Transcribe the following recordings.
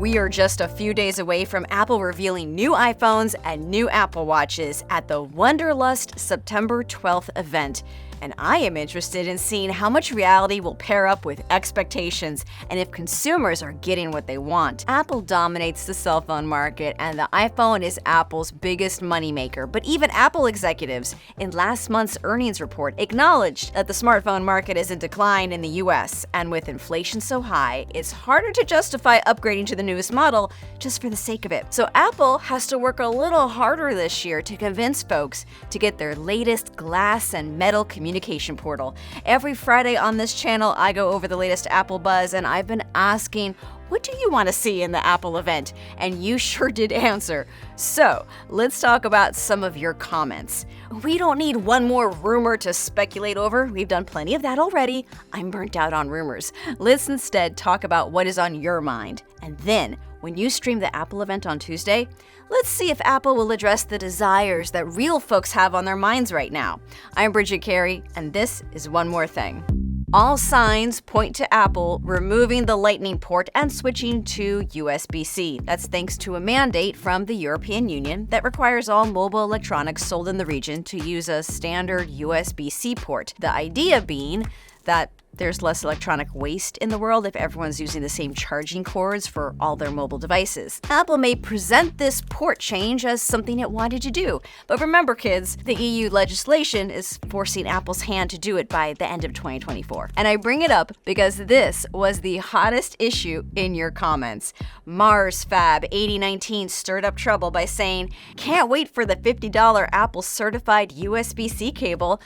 We are just a few days away from Apple revealing new iPhones and new Apple Watches at the Wonderlust September 12th event. And I am interested in seeing how much reality will pair up with expectations and if consumers are getting what they want. Apple dominates the cell phone market, and the iPhone is Apple's biggest moneymaker. But even Apple executives, in last month's earnings report, acknowledged that the smartphone market is in decline in the US. And with inflation so high, it's harder to justify upgrading to the newest model just for the sake of it. So Apple has to work a little harder this year to convince folks to get their latest glass and metal communication portal. Every Friday on this channel, I go over the latest Apple buzz, and I've been asking, what do you want to see in the Apple event? And you sure did answer. So let's talk about some of your comments. We don't need one more rumor to speculate over. We've done plenty of that already. I'm burnt out on rumors. Let's instead talk about what is on your mind. And then, when you stream the Apple event on Tuesday, let's see if Apple will address the desires that real folks have on their minds right now. I'm Bridget Carey, and this is One More Thing. All signs point to Apple removing the Lightning port and switching to USB-C. That's thanks to a mandate from the European Union that requires all mobile electronics sold in the region to use a standard USB-C port. The idea being that there's less electronic waste in the world if everyone's using the same charging cords for all their mobile devices. Apple may present this port change as something it wanted to do, but remember kids, the EU legislation is forcing Apple's hand to do it by the end of 2024. And I bring it up because this was the hottest issue in your comments. MarsFab8019 stirred up trouble by saying, "Can't wait for the $50 Apple certified USB-C cable."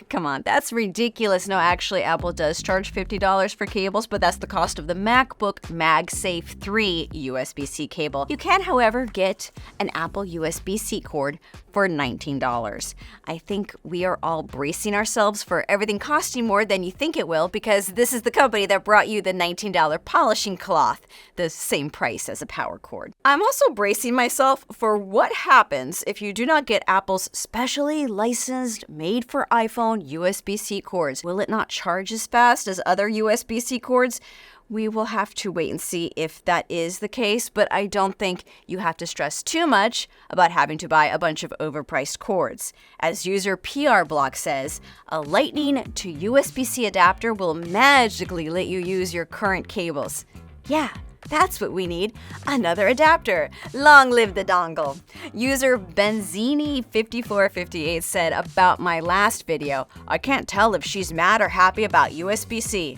Come on, that's ridiculous. No, actually, Apple does charge $50 for cables, but that's the cost of the MacBook MagSafe 3 USB-C cable. You can, however, get an Apple USB-C cord for $19. I think we are all bracing ourselves for everything costing more than you think it will, because this is the company that brought you the $19 polishing cloth, the same price as a power cord. I'm also bracing myself for what happens if you do not get Apple's specially licensed, made for iPhone USB-C cords. Will it not charge as fast as other USB-C cords? We will have to wait and see if that is the case, but I don't think you have to stress too much about having to buy a bunch of overpriced cords. As user PR Block says, a Lightning to USB-C adapter will magically let you use your current cables. Yeah, that's what we need. Another adapter. Long live the dongle. User Benzini5458 said about my last video, "I can't tell if she's mad or happy about USB-C."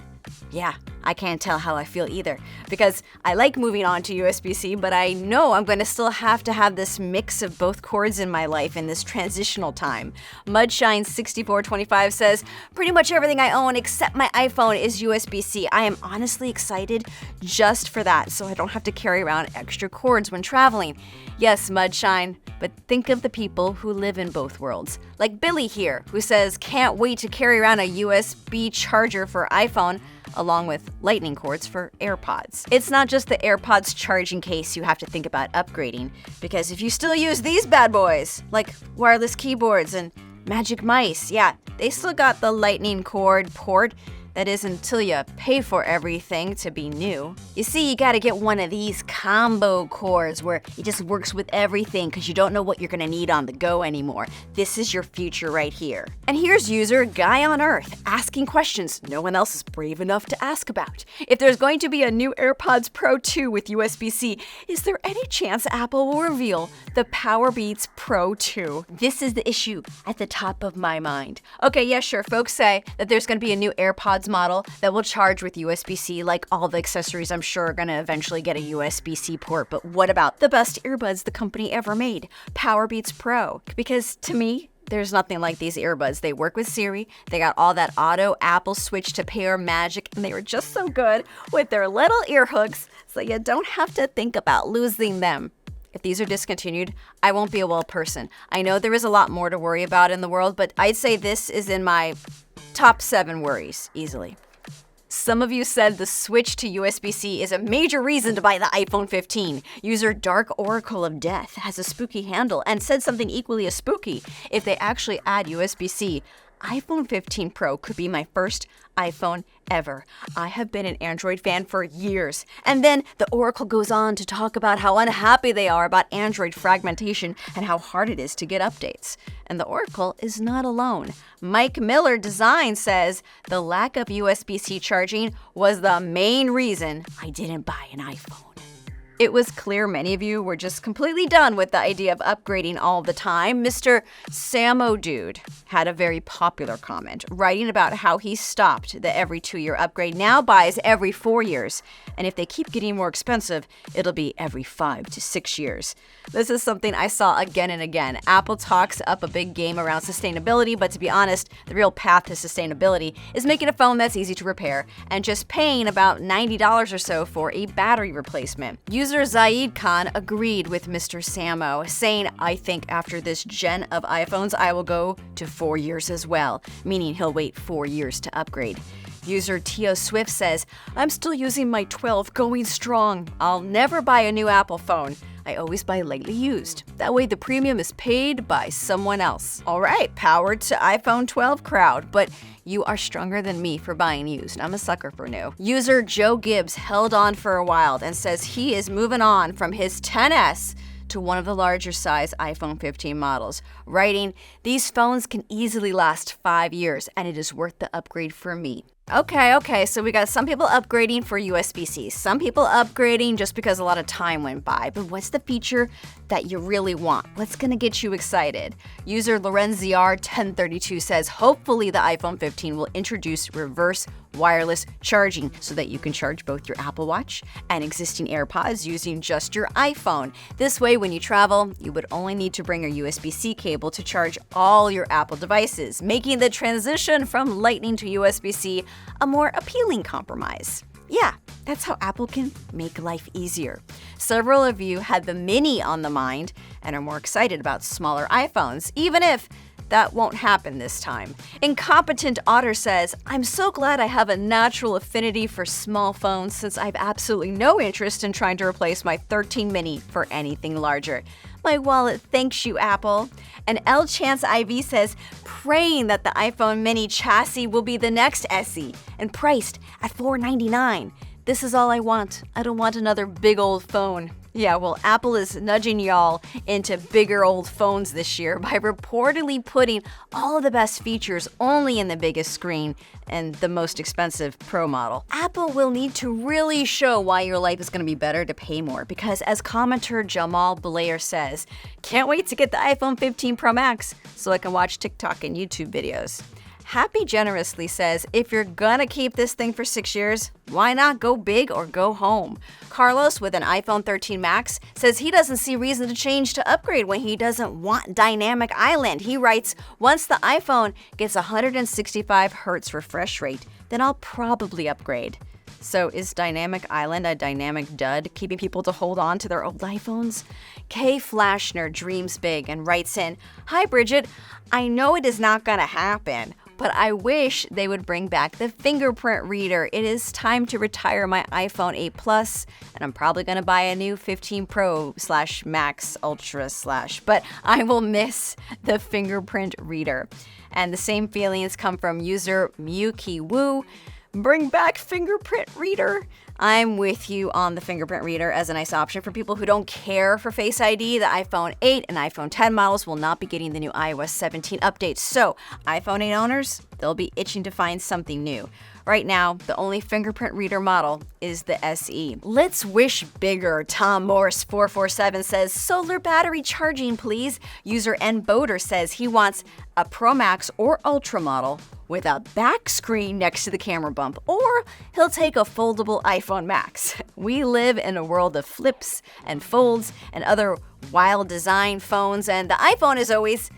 Yeah, I can't tell how I feel either, because I like moving on to USB-C, but I know I'm going to still have to have this mix of both cords in my life in this transitional time. Mudshine6425 says, "Pretty much everything I own except my iPhone is USB-C. I am honestly excited just for that, so I don't have to carry around extra cords when traveling." Yes, Mudshine, but think of the people who live in both worlds. Like Billy here, who says, "Can't wait to carry around a USB charger for iPhone," along with lightning cords for AirPods. It's not just the AirPods charging case you have to think about upgrading, because if you still use these bad boys, like wireless keyboards and Magic Mice, yeah, they still got the lightning cord port. That is until you pay for everything to be new. You see, you gotta get one of these combo cords where it just works with everything because you don't know what you're gonna need on the go anymore. This is your future right here. And here's user Guy on Earth asking questions no one else is brave enough to ask about. If there's going to be a new AirPods Pro 2 with USB-C, is there any chance Apple will reveal the Powerbeats Pro 2? This is the issue at the top of my mind. Okay, yeah, sure, folks say that there's gonna be a new AirPods model that will charge with USB-C, like all the accessories I'm sure are going to eventually get a USB-C port. But what about the best earbuds the company ever made, Powerbeats Pro? Because to me, there's nothing like these earbuds. They work with Siri, they got all that auto Apple switch to pair magic, and they were just so good with their little ear hooks, so you don't have to think about losing them. If these are discontinued, I won't be a well person. I know there is a lot more to worry about in the world, but I'd say this is in my top 7 worries, easily. Some of you said the switch to USB-C is a major reason to buy the iPhone 15. User Dark Oracle of Death has a spooky handle and said something equally as spooky. If they actually add USB-C, iPhone 15 Pro could be my first iPhone ever. I have been an Android fan for years. And then the Oracle goes on to talk about how unhappy they are about Android fragmentation and how hard it is to get updates. And the Oracle is not alone. Mike Miller Design says the lack of USB-C charging was the main reason I didn't buy an iPhone. It was clear many of you were just completely done with the idea of upgrading all the time. Mr. Samo Dude had a very popular comment, writing about how he stopped the every 2-year upgrade, now buys every 4 years. And if they keep getting more expensive, it'll be every 5 to 6 years. This is something I saw again and again. Apple talks up a big game around sustainability, but to be honest, the real path to sustainability is making a phone that's easy to repair and just paying about $90 or so for a battery replacement. User Zaid Khan agreed with Mr. Samo, saying, I think after this gen of iPhones, I will go to 4 years as well, meaning he'll wait 4 years to upgrade. User Tio Swift says, I'm still using my 12 going strong. I'll never buy a new Apple phone. I always buy lightly used. That way the premium is paid by someone else. All right, powered to iPhone 12 crowd, but you are stronger than me for buying used. I'm a sucker for new. User Joe Gibbs held on for a while and says he is moving on from his XS to one of the larger size iPhone 15 models, writing, these phones can easily last 5 years and it is worth the upgrade for me. Okay, so we got some people upgrading for USB-C, some people upgrading just because a lot of time went by, but what's the feature that you really want? What's gonna get you excited? User LorenzR1032 says, hopefully the iPhone 15 will introduce reverse wireless charging so that you can charge both your Apple Watch and existing AirPods using just your iPhone. This way, when you travel, you would only need to bring your USB-C cable to charge all your Apple devices, making the transition from Lightning to USB-C a more appealing compromise. Yeah, that's how Apple can make life easier. Several of you had the Mini on the mind and are more excited about smaller iPhones, even if that won't happen this time. Incompetent Otter says, I'm so glad I have a natural affinity for small phones since I have absolutely no interest in trying to replace my 13 mini for anything larger. My wallet thanks you, Apple. And L Chance IV says, praying that the iPhone mini chassis will be the next SE and priced at $499. This is all I want. I don't want another big old phone. Yeah, well, Apple is nudging y'all into bigger old phones this year by reportedly putting all of the best features only in the biggest screen and the most expensive Pro model. Apple will need to really show why your life is going to be better to pay more because, as commenter Jamal Belair says, can't wait to get the iPhone 15 Pro Max so I can watch TikTok and YouTube videos. Happy Generously says, if you're gonna keep this thing for 6 years, why not go big or go home? Carlos with an iPhone 13 Max says he doesn't see reason to change to upgrade when he doesn't want Dynamic Island. He writes, once the iPhone gets 165 Hz refresh rate, then I'll probably upgrade. So is Dynamic Island a dynamic dud, keeping people to hold on to their old iPhones? Kay Flashner dreams big and writes in, hi Bridget, I know it is not gonna happen, but I wish they would bring back the fingerprint reader. It is time to retire my iPhone 8 Plus, and I'm probably gonna buy a new 15 Pro / Max Ultra / but I will miss the fingerprint reader. And the same feelings come from user Miyuki Woo. Bring back fingerprint reader. I'm with you on the fingerprint reader as a nice option for people who don't care for Face ID. The iPhone 8 and iPhone 10 models will not be getting the new iOS 17 updates. So, iPhone 8 owners, they'll be itching to find something new. Right now, the only fingerprint reader model is the SE. Let's wish bigger. Tom Morse 447 says, solar battery charging, please. User N Boder says he wants a Pro Max or Ultra model with a back screen next to the camera bump, or he'll take a foldable iPhone Max. We live in a world of flips and folds and other wild design phones, and the iPhone is always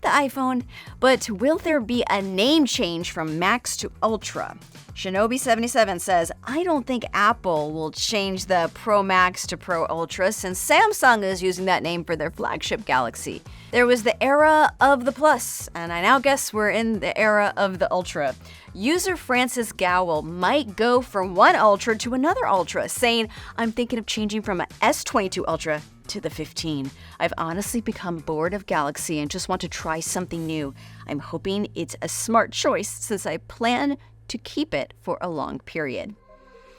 the iPhone. But will there be a name change from Max to Ultra? Shinobi77 says, I don't think Apple will change the Pro Max to Pro Ultra since Samsung is using that name for their flagship Galaxy. There was the era of the Plus, and I now guess we're in the era of the Ultra. User Francis Gowell might go from one Ultra to another Ultra, saying, I'm thinking of changing from an S22 Ultra to the 15. I've honestly become bored of Galaxy and just want to try something new. I'm hoping it's a smart choice since I plan to keep it for a long period.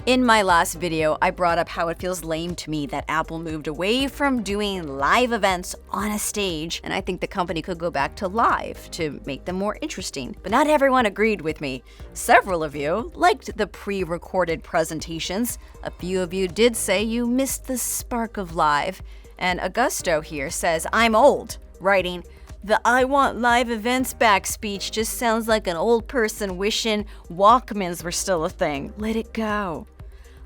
In my last video, I brought up how it feels lame to me that Apple moved away from doing live events on a stage, and I think the company could go back to live to make them more interesting. But not everyone agreed with me. Several of you liked the pre-recorded presentations. A few of you did say you missed the spark of live. And Augusto here says, I'm old, writing, "The I want live events back speech just sounds like an old person wishing Walkmans were still a thing. Let it go."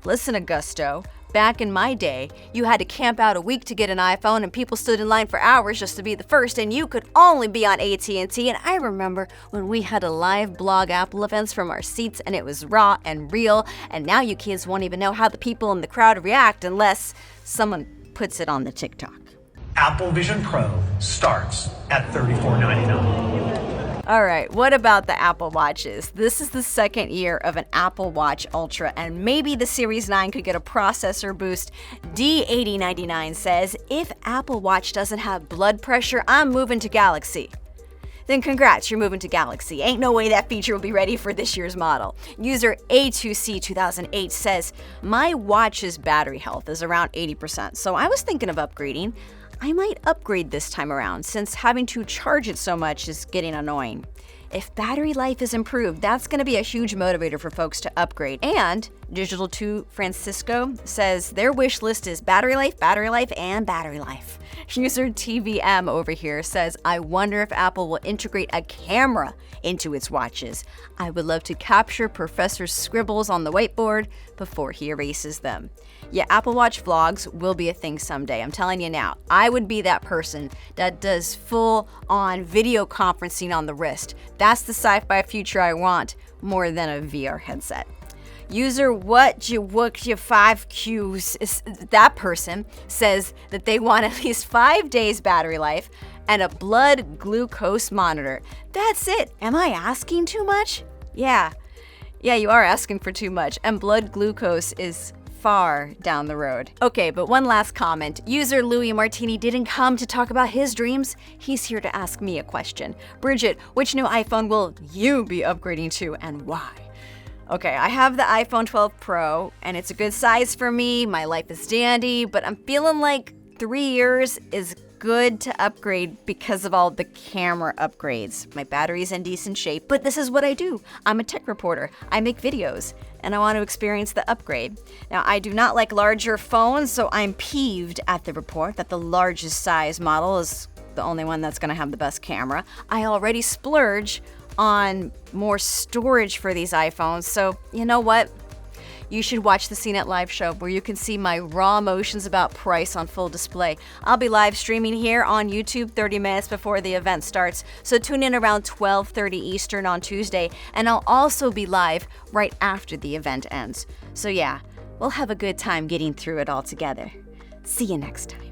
Listen, Augusto, back in my day, you had to camp out a week to get an iPhone and people stood in line for hours just to be the first, and you could only be on AT&T. And I remember when we had to live blog Apple events from our seats and it was raw and real, and now you kids won't even know how the people in the crowd react unless someone puts it on the TikTok. Apple Vision Pro starts at $34.99. All right, what about the Apple Watches? This is the second year of an Apple Watch Ultra, and maybe the Series 9 could get a processor boost. D8099 says, if Apple Watch doesn't have blood pressure, I'm moving to Galaxy. Then congrats, you're moving to Galaxy. Ain't no way that feature will be ready for this year's model. User A2C2008 says, my watch's battery health is around 80%, so I was thinking of upgrading. I might upgrade this time around since having to charge it so much is getting annoying. If battery life is improved, that's going to be a huge motivator for folks to upgrade. And Digital2 Francisco says their wish list is battery life, and battery life. User TVM over here says, I wonder if Apple will integrate a camera into its watches. I would love to capture Professor's scribbles on the whiteboard before he erases them. Yeah, Apple Watch vlogs will be a thing someday. I'm telling you now. I would be that person that does full-on video conferencing on the wrist. That's the sci-fi future I want, more than a VR headset. User what you 5Qs, that person says that they want at least 5 days battery life and a blood glucose monitor. That's it. Am I asking too much? Yeah, you are asking for too much, and blood glucose is far down the road. Okay, but one last comment. User Louis Martini didn't come to talk about his dreams. He's here to ask me a question. Bridget, which new iPhone will you be upgrading to and why? Okay, I have the iPhone 12 Pro, and it's a good size for me. My life is dandy, but I'm feeling like 3 years is good to upgrade because of all the camera upgrades. My battery's in decent shape, but this is what I do. I'm a tech reporter. I make videos, and I want to experience the upgrade. Now, I do not like larger phones, so I'm peeved at the report that the largest size model is the only one that's going to have the best camera. I already splurge on more storage for these iPhones, so you know what? You should watch the CNET live show where you can see my raw emotions about price on full display. I'll be live streaming here on YouTube 30 minutes before the event starts, so tune in around 12:30 Eastern on Tuesday, and I'll also be live right after the event ends. So yeah, we'll have a good time getting through it all together. See you next time.